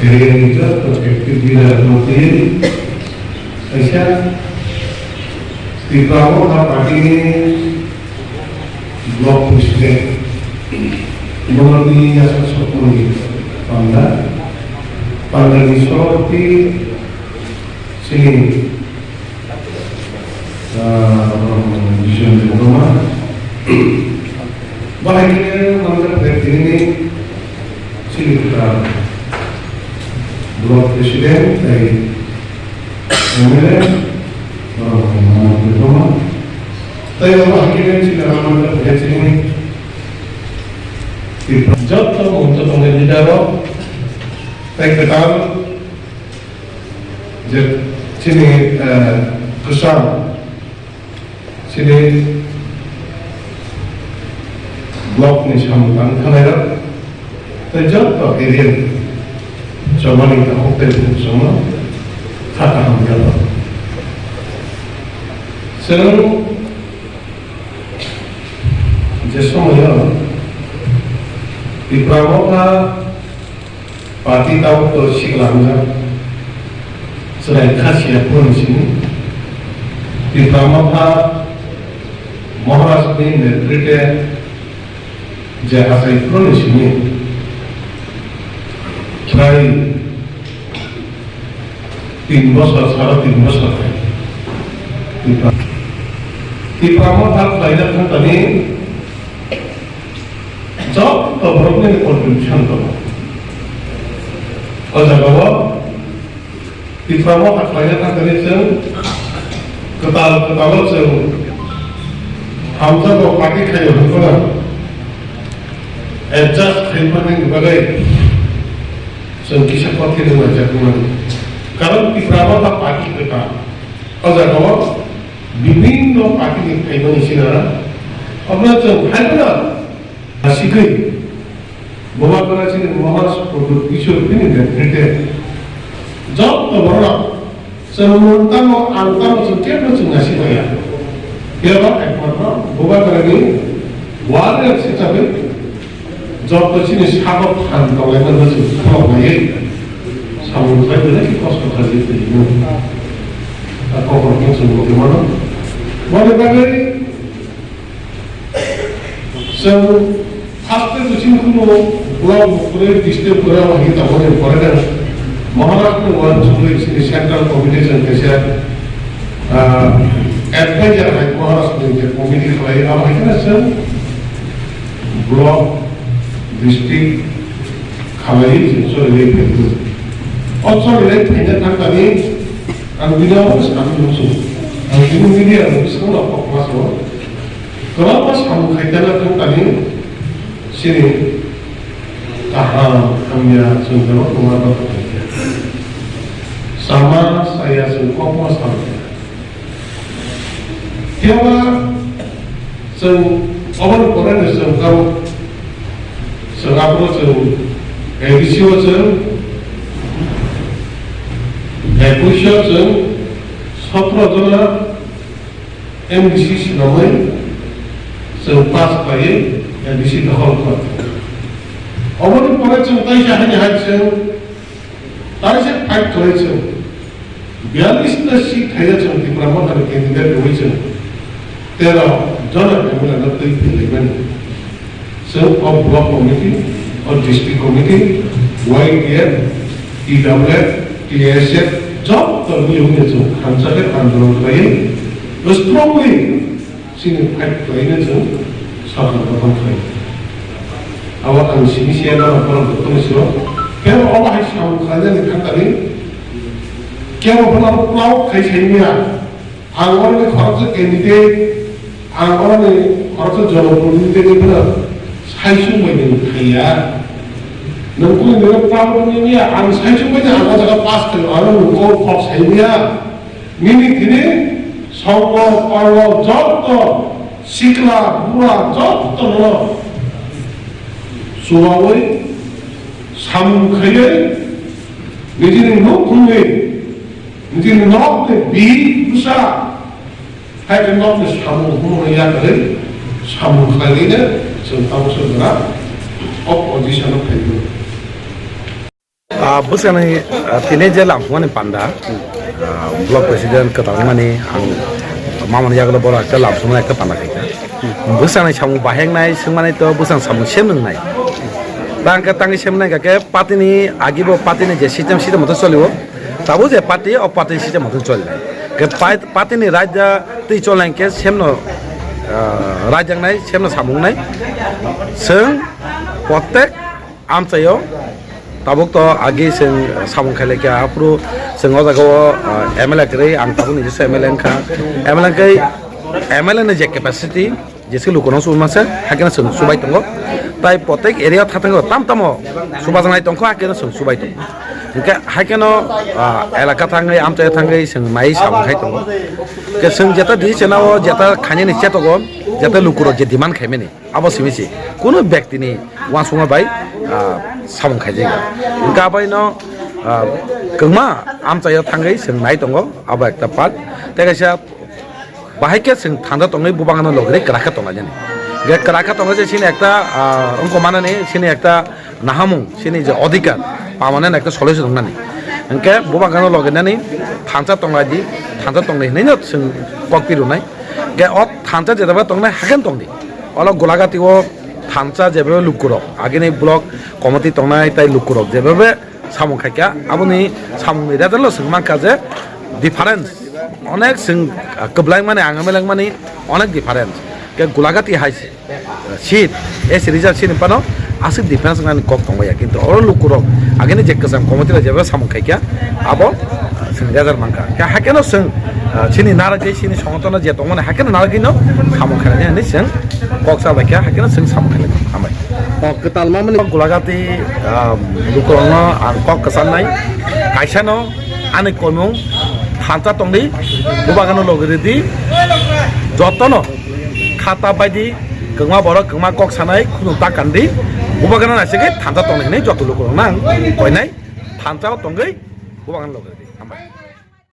Itu aktivitas rutin, Aisyah di Prabowo pagi ini blok presiden mengerti asal sepuluh pada disorti sini di rumah bahagia mengenai ini sini kita blok presiden dari MLM rumah tapi bahagia sini mengenai sini jatuh untuk menjadi darah saya kenal sini kesan sini blok ni sampan kamera terjatuh area coba kita hotel semua kata hamil selalu semuanya di Prabowo parti tahu tu siklangnya selain khasiat pun di sini di Prabowo Maharashtra ini netrite jasa itu di sini try 3 বছর সারা 3 বছর di Prabowo lainnya kan tadi job development contribution to bahwa di Prabowo lainnya kan tadi ketal hamza ko party khayo hukuna adjust khidmat bagai kisah party dengan jagungan karena di Prabowo party kita bahwa বিভিন্ন party খাইবেন সিনারা আপনার খাইবে না শিখে বোমা করেছিলেন মহারাষ্ট্র কিশোর তিনি নেতৃত্বে যত বড় সেমন্তাম আন্তাম কেন নাসি ভাইয়া এবার একমাত্র বোমা করেনি ওয়ার্ডের হিসাবে যত চিনি সাগর খান তলাইবেন হচ্ছে খাওয়াই সামন খাইবে নাকি কষ্ট খাইতে kok langsung bagaimana? Boleh bagi pasti tu sini kuno pulau pura distrik pura wahid tahun yang koran Maharashtra one sulit sini central combination kesya advisor hai Maharashtra ini committee kelai apa itu sih block distrik khalai so ini itu also ini hanya tadi ang binawa ko sa kami muso. Ang binumili ang gusto ko na pagpasok. Kalau pas kamu kaitan ng tani, sini kami sundalo kumatot sama saya sungkop mas kami. Kaya orang koran sungkap sungkapro edisio একুশজন 17 জন MDC নামে pass পাই MDC দখল করে অবরোধ করেছেন তাই সাহায্য হাইছেন তাই সে fight করেছেন 42টা seat হাইছেন Tripura মহানগর ক্যান্ডিডেট হয়েছেন 13 জন এমএলএ তৈরি করলেন সব of block committee of district committee YDF EWF TSF job terlihatnya tu, kansakan anjuran lain, strongly sini fight lainnya tu, sangat berkembang lain. Awak kan sini siapa orang betul siapa? Kalau Allah Islam kalian ikan tadi, kalau benar pulau kaisnya, anggaran ni kharaja candidate, anggaran ni kharaja jodoh candidate ni benar, saya semua ini kaya. Nunggu ni problem ni ang saya cuma ni ang jaga pas tu, ang nunggu kok saya ni kini semua parlo job tu sikla buah job tu lo suawai sam kaya ni jadi nunggu ni jadi nunggu bi besar hai nunggu samu ya kali samu kali ni tentang sebenarnya opposition of people. Bukan ini je lampuan panda, blok presiden ketangan ang mama ni jaga bola ke lampu mana ke panda kita. Bukan samu baheng nai, semua itu bukan samu semeng nai. Bang ketangi semeng nai ke parti ni agi bo parti ni je sistem motor soliwo, tahu je parti or parti sistem motor soli. Ke parti ni raja tu colang ke semno raja nai semno samu nai, seng potek am sayo. Tabuk to agi sing samung khale kya apru sing oda go MLA kre ang tabu ni jese MLA kha MLA ne je capacity jese lukono suma se hakena sung subai tongo tai potek area thatango tamtamo subajanai tongko hakena sung subai tongo inka hakeno elaka thangai amte thangai sing mai samung khai tongo ke sing jeta di chenao jeta khani ni chetogo jeta lukuro je demand khaimeni abo simisi kono byakti ni wan sunga bai samung khai inka bai no kengma amchaya thangai sing nai tongo abo ekta part tegaisa bahai sing thanda tongai bubangana logre kraka tonga jani ge kraka tonga je sini ekta onko manane sini ekta nahamung sini je odhikar permanent ekta solution nani inke bubangana logene thansa tonga ji thansa tongai nei no sing kokpiru nai ge ot thansa je daba tongnai haken tongdi olo golagati o thansa jebe lukuro agini block committee tongnai tai lukuro jebe samung khaika aboni samung ni radalo singman kaje difference অনেক সিং কবলাই মানে আঙামেলাং মানে অনেক difference কে গোলাগাতি হাই seat S reserve seat পানো আসিক ডিফারেন্স মানে কক তংবায়া কিন্তু অর লুকুর আগেনি যে কসাম কমিটিরা যেবে সামু খাইকা আবো সিং রেজার মানকা কে হাকেন সিং সিনি নারাগে সিনি সংগঠন যে তংনে হাকেন নারাগিনো সামু খাইলা জানি সিং কক সাবাইকা হাকেন সিং সামু খাইলা আমাই কেতালমা মানে গোলাগাতি লুকুরনো আর কক কসান নাই কাইসানো আনে কমু Hansa tongdi, bubagano logiridi, jotono, kata bayi, kengma borok, kengma kok sanai, kuno takandi, bubagano nasi ke, hansa tongdi ini jotu lukurang, koi nai, hansa tongdi, bubagano logiridi, sampai.